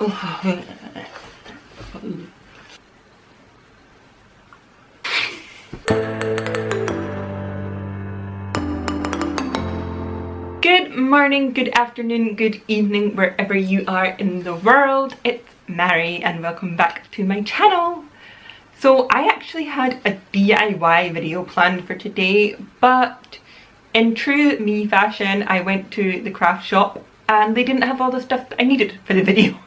Good morning, good afternoon, good evening, wherever you are in the world. It's Mhairi and welcome back to my channel. So I actually had a DIY video planned for today, but in true me fashion, I went to the craft shop and they didn't have all the stuff that I needed for the video.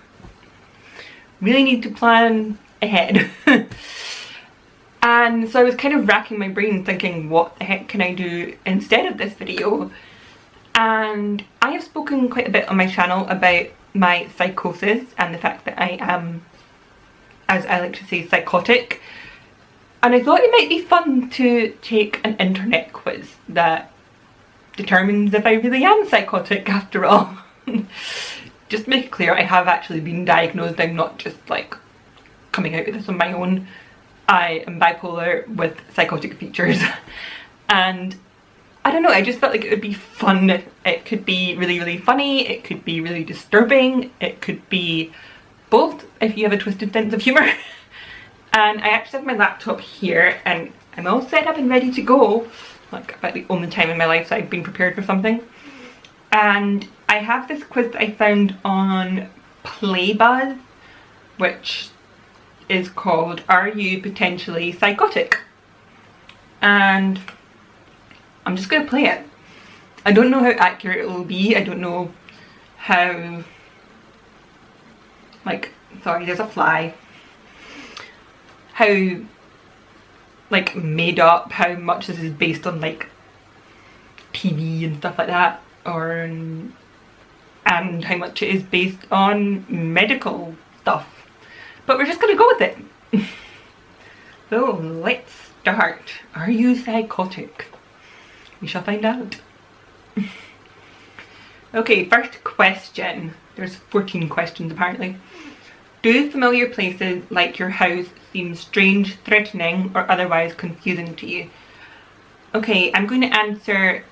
Really need to plan ahead. And so I was kind of racking my brain thinking, what the heck can I do instead of this video? And I have spoken quite a bit on my channel about my psychosis and the fact that I am, as I like to say, psychotic. And I thought it might be fun to take an internet quiz that determines if I really am psychotic after all. Just to make it clear, I have actually been diagnosed. I'm not just like coming out with this on my own. I am bipolar with psychotic features. And I don't know, I just felt like it would be fun. It could be really, really funny. It could be really disturbing. It could be both if you have a twisted sense of humour. And I actually have my laptop here and I'm all set up and ready to go. Like about the only time in my life that I've been prepared for something. And I have this quiz that I found on Playbuzz, which is called Are You Potentially Psychotic? And I'm just going to play it. I don't know how accurate it will be. I don't know how, like, sorry, there's a fly. How, like, made up, how much this is based on, like, TV and stuff like that. And how much it is based on medical stuff. But we're just going to go with it. So, let's start. Are you psychotic? We shall find out. Okay, first question. There's 14 questions apparently. Do familiar places like your house seem strange, threatening, or otherwise confusing to you? Okay, I'm going to answer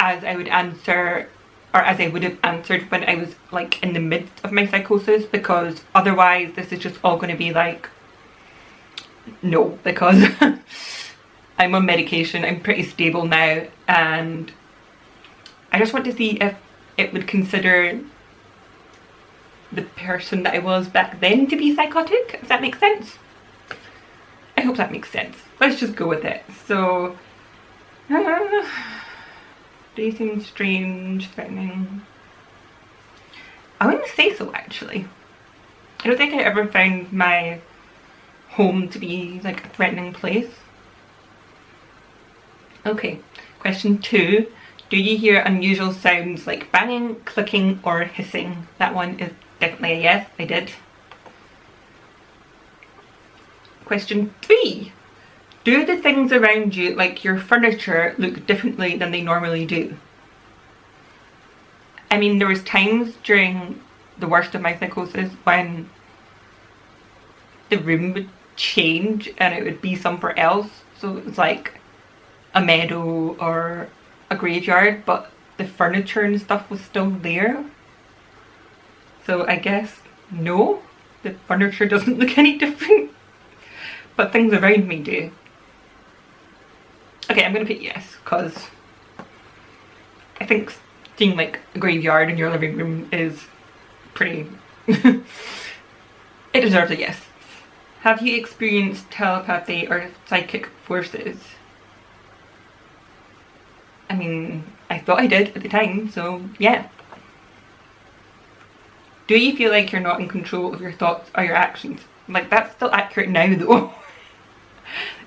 as I would answer, or as I would have answered when I was like in the midst of my psychosis, because otherwise this is just all going to be like, no, because I'm on medication, I'm pretty stable now, and I just want to see if it would consider the person that I was back then to be psychotic, if that makes sense. I hope that makes sense. Let's just go with it. So, they seem strange, threatening. I wouldn't say so actually. I don't think I ever found my home to be like a threatening place. Okay, question 2. Do you hear unusual sounds like banging, clicking, or hissing? That one is definitely a yes, I did. Question 3. Do the things around you, like your furniture, look differently than they normally do? I mean, there was times during the worst of my psychosis when the room would change and it would be somewhere else. So it was like a meadow or a graveyard, but the furniture and stuff was still there. So I guess no, the furniture doesn't look any different, but things around me do. Okay, I'm gonna put yes, because I think seeing like a graveyard in your living room is pretty it deserves a yes. Have you experienced telepathy or psychic forces? I mean, I thought I did at the time, so yeah. Do you feel like you're not in control of your thoughts or your actions? Like, that's still accurate now though.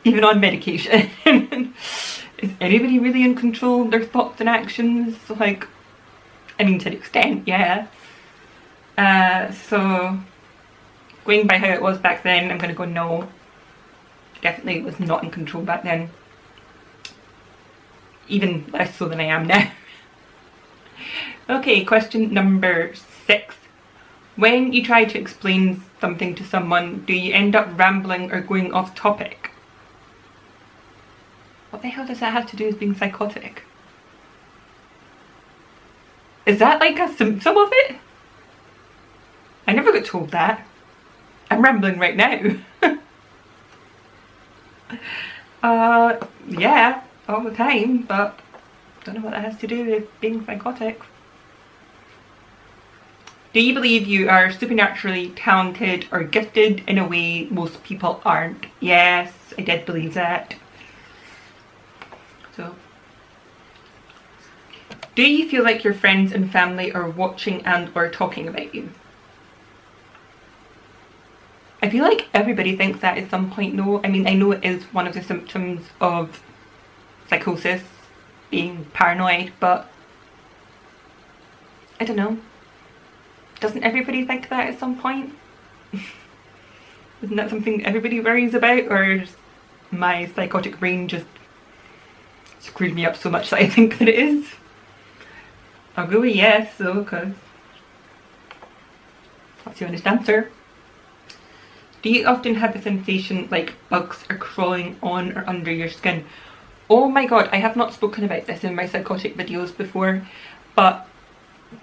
Even on medication. Is anybody really in control of their thoughts and actions? Like, I mean, to an extent, yeah. So, going by how it was back then, I'm gonna go no. Definitely was not in control back then. Even less so than I am now. Okay, question number 6. When you try to explain something to someone, do you end up rambling or going off topic? What the hell does that have to do with being psychotic? Is that like a symptom of it? I never got told that. I'm rambling right now. Yeah, all the time, but don't know what that has to do with being psychotic. Do you believe you are supernaturally talented or gifted in a way most people aren't? Yes, I did believe that. So, do you feel like your friends and family are watching and or talking about you? I feel like everybody thinks that at some point though. I mean, I know it is one of the symptoms of psychosis, being paranoid, but I don't know. Doesn't everybody think that at some point? Isn't that something everybody worries about, or is my psychotic brain just screwed me up so much that I think that it is? I'll go with yes though, because that's the honest answer. Do you often have the sensation like bugs are crawling on or under your skin? Oh my god, I have not spoken about this in my psychotic videos before, but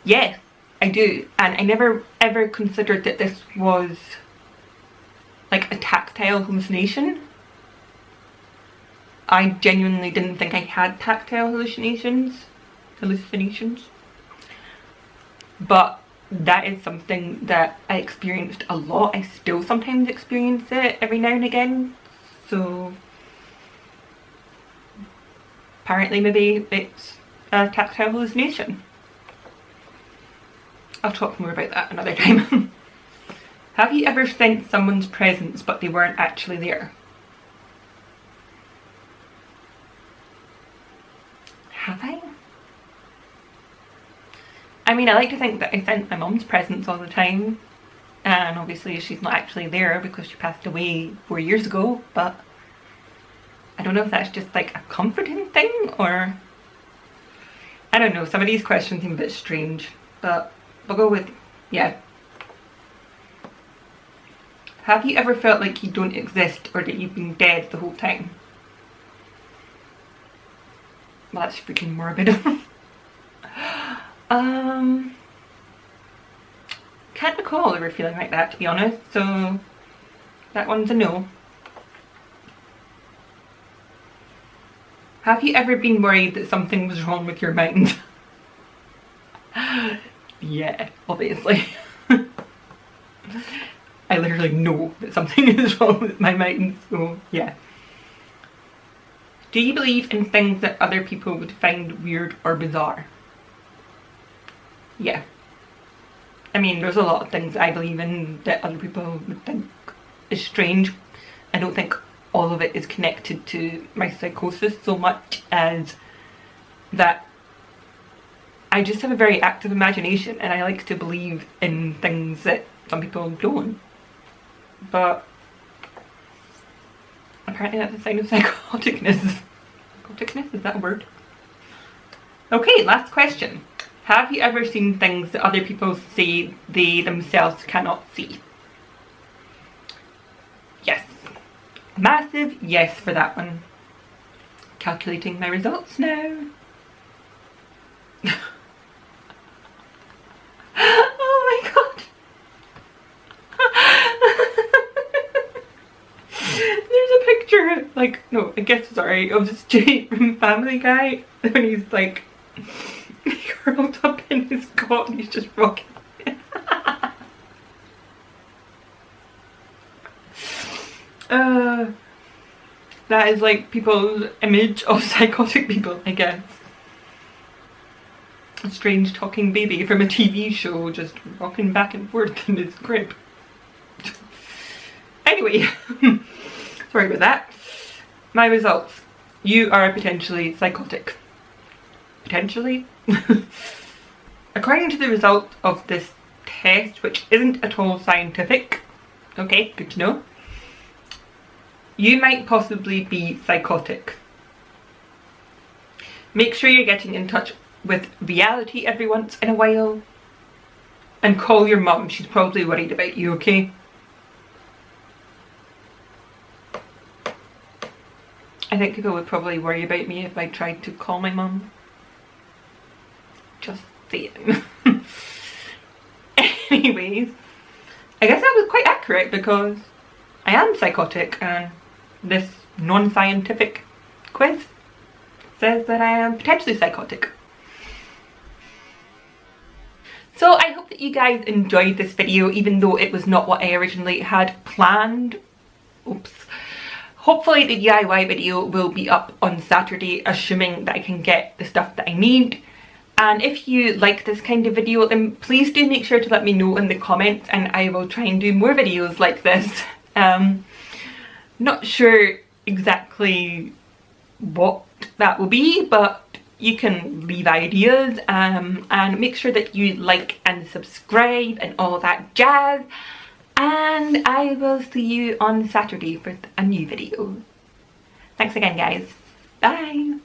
yes, I do, and I never ever considered that this was like a tactile hallucination. I genuinely didn't think I had tactile hallucinations, but that is something that I experienced a lot. I still sometimes experience it every now and again, so apparently maybe it's a tactile hallucination. I'll talk more about that another time. Have you ever sensed someone's presence but they weren't actually there? Have I? I mean, I like to think that I sense my mum's presence all the time, and obviously she's not actually there because she passed away 4 years ago, but I don't know if that's just like a comforting thing, or I don't know. Some of these questions seem a bit strange, but I'll go with yeah. Have you ever felt like you don't exist or that you've been dead the whole time? Well, that's freaking morbid. Can't recall ever feeling like that, to be honest, so that one's a no. Have you ever been worried that something was wrong with your mind? Yeah, obviously. I literally know that something is wrong with my mind, so yeah. Do you believe in things that other people would find weird or bizarre? Yeah. I mean, there's a lot of things I believe in that other people would think is strange. I don't think all of it is connected to my psychosis so much as that I just have a very active imagination and I like to believe in things that some people don't. But apparently that's a sign of psychoticness. Psychoticness, is that a word? Okay, last question. Have you ever seen things that other people say they themselves cannot see? Yes. Massive yes for that one. Calculating my results now. Oh my god. There's a picture, like, no, I guess, sorry, of this Jay from Family Guy when he's like curled up in his cot and he's just rocking. That is like people's image of psychotic people, I guess. A strange talking baby from a TV show just rocking back and forth in his crib. Anyway, sorry about that. My results. You are potentially psychotic. Potentially? According to the result of this test, which isn't at all scientific, okay, good to know, you might possibly be psychotic. Make sure you're getting in touch with reality every once in a while, and call your mum, she's probably worried about you, okay? I think people would probably worry about me if I tried to call my mum. Just saying. Anyways, I guess that was quite accurate because I am psychotic, and this non-scientific quiz says that I am potentially psychotic. So I hope that you guys enjoyed this video, even though it was not what I originally had planned. Oops. Hopefully the DIY video will be up on Saturday, assuming that I can get the stuff that I need. And if you like this kind of video, then please do make sure to let me know in the comments, and I will try and do more videos like this. Not sure exactly what that will be, but you can leave ideas, and make sure that you like and subscribe and all that jazz. And I will see you on Saturday for a new video. Thanks again, guys. Bye.